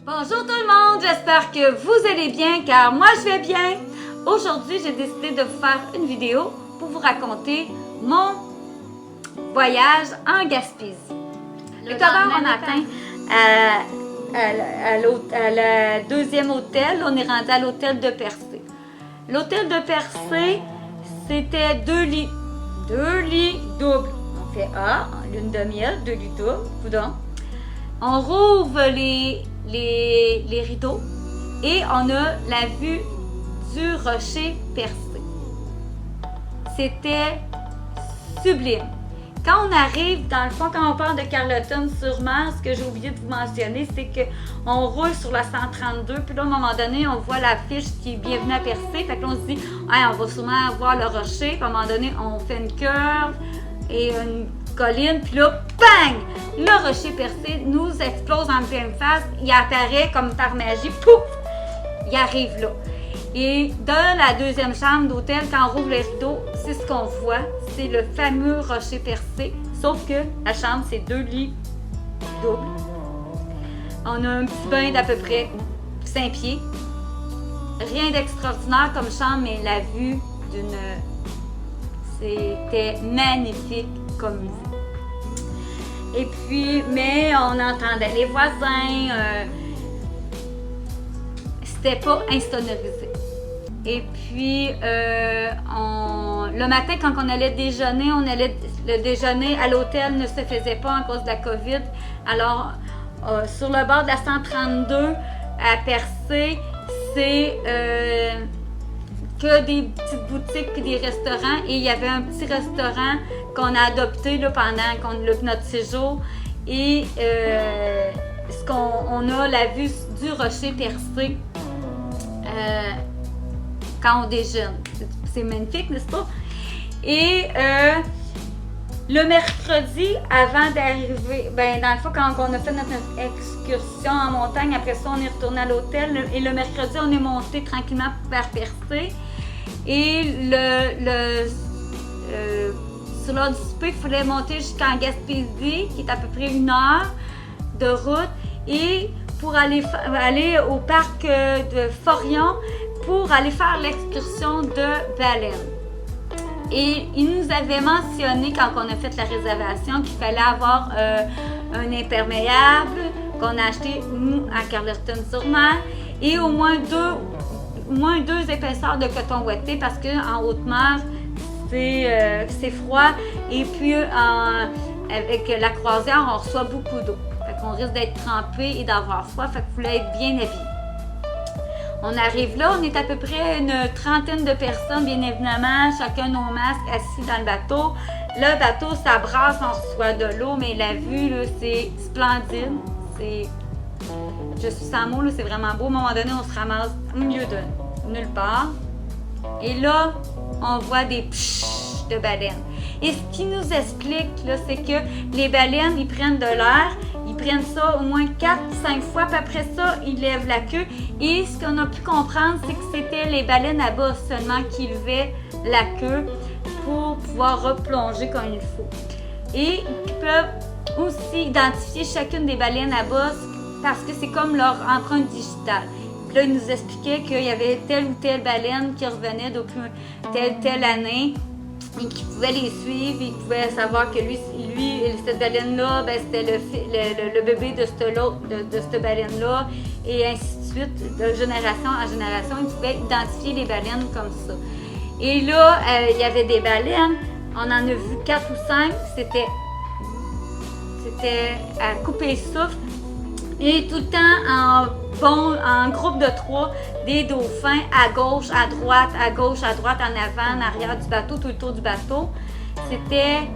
Bonjour tout le monde, j'espère que vous allez bien car moi je vais bien. Aujourd'hui, j'ai décidé de vous faire une vidéo pour vous raconter mon voyage en Gaspésie. Tout d'abord, on a atteint à la deuxième hôtel, on est rendu à l'hôtel de Percé. L'hôtel de Percé, c'était deux lits doubles. On fait lune de miel, 2 lits doubles, coudonc. On rouvre les rideaux et on a la vue du rocher Percé. C'était sublime. Quand on arrive, dans le fond, quand on part de Carleton-sur-Mer, ce que j'ai oublié de vous mentionner, c'est qu'on roule sur la 132, puis là, à un moment donné, on voit l'affiche qui est Bienvenue à Percé. Fait que là, on se dit, hey, on va sûrement voir le rocher, puis à un moment donné, on fait une curve et une colline, puis là, bang! Le rocher Percé nous explose en pleine face. Il apparaît comme par magie, pouf! Il arrive là. Et dans la deuxième chambre d'hôtel, quand on rouvre les rideaux, c'est ce qu'on voit. C'est le fameux rocher Percé. Sauf que la chambre, c'est 2 lits doubles. On a un petit bain d'à peu près 5 pieds. Rien d'extraordinaire comme chambre, mais la vue c'était magnifique comme vue. Et puis, mais on entendait les voisins. C'était pas insonorisé. Et puis, le matin, quand on allait déjeuner, le déjeuner à l'hôtel ne se faisait pas à cause de la COVID. Alors, sur le bord de la 132 à Percé, c'est que des petites boutiques et des restaurants. Et il y avait un petit restaurant qu'on a adopté là, pendant notre séjour. Et on a la vue du rocher Percé quand on déjeune. C'est magnifique, n'est-ce pas? Et le mercredi, avant d'arriver, dans le fond, quand on a fait notre excursion en montagne, après ça, on est retourné à l'hôtel. Et le mercredi, on est monté tranquillement vers Percé. Et sur l'heure du souper, il fallait monter jusqu'en Gaspésie, qui est à peu près 1 heure de route. Et pour aller au parc de Forion pour aller faire l'excursion de baleines. Et il nous avait mentionné, quand on a fait la réservation, qu'il fallait avoir un imperméable qu'on a acheté, nous, à Carleton-sur-Mer, et au moins deux épaisseurs de coton ouaté, parce qu'en haute mer, c'est froid. Et puis, avec la croisière, on reçoit beaucoup d'eau. On risque d'être trempé et d'avoir froid, fait qu'il fallait être bien habillé. On arrive là, on est à peu près une trentaine de personnes, bien évidemment, chacun nos masques, assis dans le bateau. Le bateau, ça brasse, on reçoit de l'eau, mais la vue, là, c'est splendide. Je suis sans mots, là, c'est vraiment beau. À un moment donné, on se ramasse au milieu de nulle part. Et là, on voit des pshhh de baleines. Et ce qui nous explique, là, c'est que les baleines, ils prennent de l'air. Ils prennent ça au moins 4-5 fois, puis après ça, ils lèvent la queue. Et ce qu'on a pu comprendre, c'est que c'était les baleines à bosse seulement qui levaient la queue pour pouvoir replonger comme il faut. Et ils peuvent aussi identifier chacune des baleines à bosse parce que c'est comme leur empreinte digitale. Puis là, ils nous expliquaient qu'il y avait telle ou telle baleine qui revenait depuis telle année. Et qui pouvaient les suivre, ils pouvaient savoir que lui cette baleine-là, c'était le bébé de cette baleine-là, et ainsi de suite, de génération en génération, ils pouvaient identifier les baleines comme ça. Et là, il y avait des baleines, on en a vu 4 ou 5, c'était à couper le souffle, et tout le temps en groupe de 3, des dauphins à gauche, à droite, en avant, en arrière du bateau, tout le tour du bateau. C'était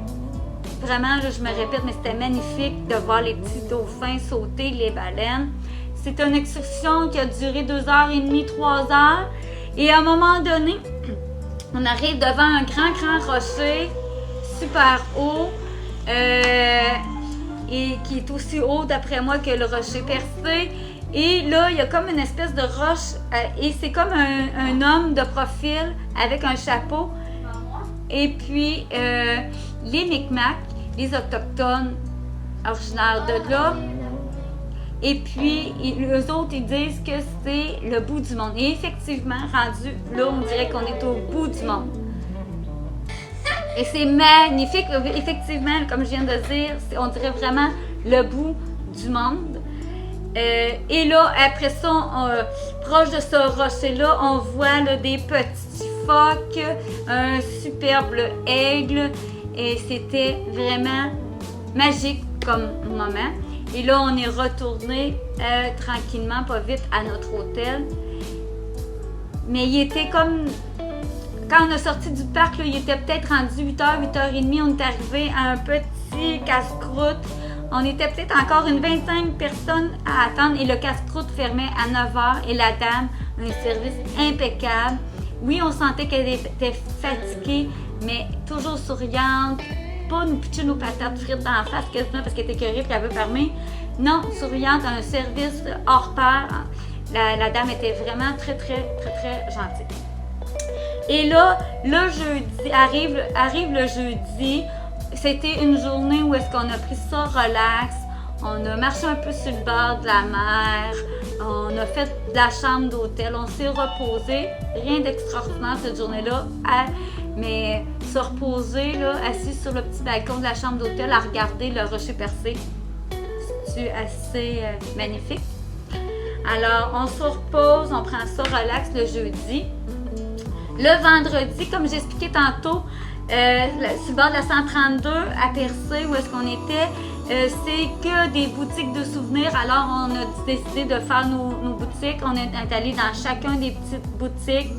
vraiment, là, je me répète, mais c'était magnifique de voir les petits dauphins sauter, les baleines. C'est une excursion qui a duré 2h30, 3 heures. Et à un moment donné, on arrive devant un grand rocher, super haut, et qui est aussi haut d'après moi que le rocher Percé. Et là, il y a comme une espèce de roche, et c'est comme un homme de profil avec un chapeau. Et puis, les Micmacs, les Autochtones originaires de là, Et puis, eux autres, ils disent que c'est le bout du monde. Et effectivement, rendu là, on dirait qu'on est au bout du monde. Et c'est magnifique. Effectivement, comme je viens de dire, on dirait vraiment le bout du monde. Et là, après ça, proche de ce rocher-là, on voit là, des petits phoques, un superbe aigle. Et c'était vraiment magique comme moment. Et là, on est retourné tranquillement, pas vite, à notre hôtel. Mais il était comme... Quand on a sorti du parc, là, il était peut-être rendu 8h, 8h30. On est arrivé à un petit casse-croûte. On était peut-être encore une 25 personnes à attendre et le casse-croûte fermait à 9h. Et la dame, un service impeccable. Oui, on sentait qu'elle était fatiguée, mais toujours souriante. Pas nous pitcher nos patates frites dans la face quasiment parce qu'elle était écœurée et qu'elle veut fermer. Non, souriante, un service hors pair. La dame était vraiment très gentille. Et là, le jeudi, arrive le jeudi. C'était une journée où est-ce qu'on a pris ça relax. On a marché un peu sur le bord de la mer. On a fait de la chambre d'hôtel. On s'est reposé. Rien d'extraordinaire cette journée-là. Mais se reposer, là, assis sur le petit balcon de la chambre d'hôtel à regarder le rocher percé. C'est assez magnifique. Alors, on se repose, on prend ça relax le jeudi. Le vendredi, comme j'expliquais tantôt, sur le bord de la 132 à Percé, où est-ce qu'on était, c'est que des boutiques de souvenirs. Alors, on a décidé de faire nos boutiques. On est allé dans chacun des petites boutiques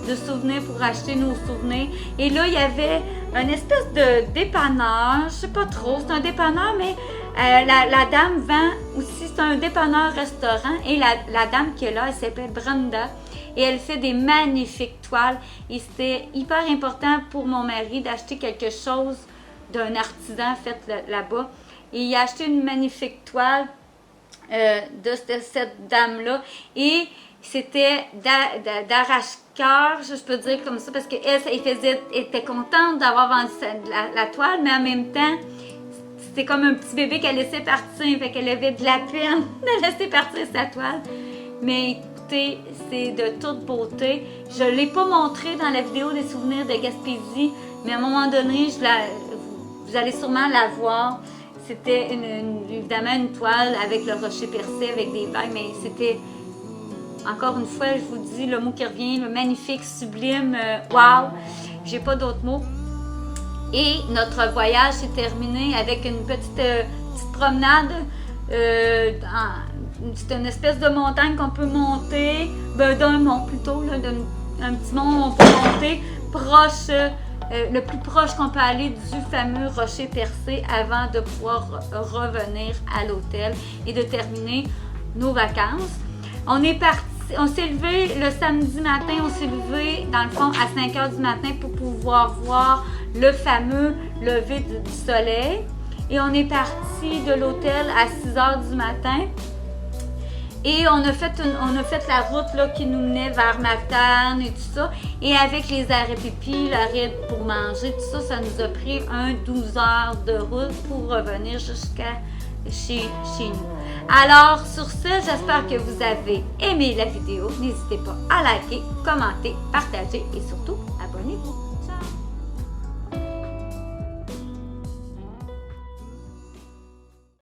de souvenirs pour acheter nos souvenirs. Et là, il y avait une espèce de dépanneur, je sais pas trop, c'est un dépanneur, mais la dame vend aussi, c'est un dépanneur-restaurant. Et la dame qui est là, elle s'appelle Brenda. Et elle fait des magnifiques toiles. Et c'était hyper important pour mon mari d'acheter quelque chose d'un artisan fait là-bas. Et il a acheté une magnifique toile de cette dame-là. Et c'était d'arrache-cœur, je peux dire comme ça, parce qu'elle était contente d'avoir vendu la toile, mais en même temps, c'était comme un petit bébé qu'elle laissait partir. Fait qu'elle avait de la peine de laisser partir sa toile. Mais c'est de toute beauté. Je ne l'ai pas montré dans la vidéo des souvenirs de Gaspésie, mais à un moment donné, vous allez sûrement la voir. C'était évidemment une toile avec le rocher percé, avec des bagues, mais c'était, encore une fois, je vous dis le mot qui revient, le magnifique, sublime, wow, j'ai pas d'autres mots. Et notre voyage s'est terminé avec une petite promenade. C'est une espèce de montagne qu'on peut monter, d'un mont plutôt, un petit mont on peut monter proche, le plus proche qu'on peut aller du fameux rocher percé avant de pouvoir revenir à l'hôtel et de terminer nos vacances. On s'est levé le samedi matin, on s'est levé dans le fond à 5h du matin pour pouvoir voir le fameux lever du soleil. Et on est parti de l'hôtel à 6h du matin. Et on a fait la route là, qui nous menait vers Matane et tout ça. Et avec les arrêts pipi, l'arrêt pour manger, tout ça, ça nous a pris 12 heures de route pour revenir jusqu'à chez nous. Alors, sur ce, j'espère que vous avez aimé la vidéo. N'hésitez pas à liker, commenter, partager et surtout, abonnez-vous.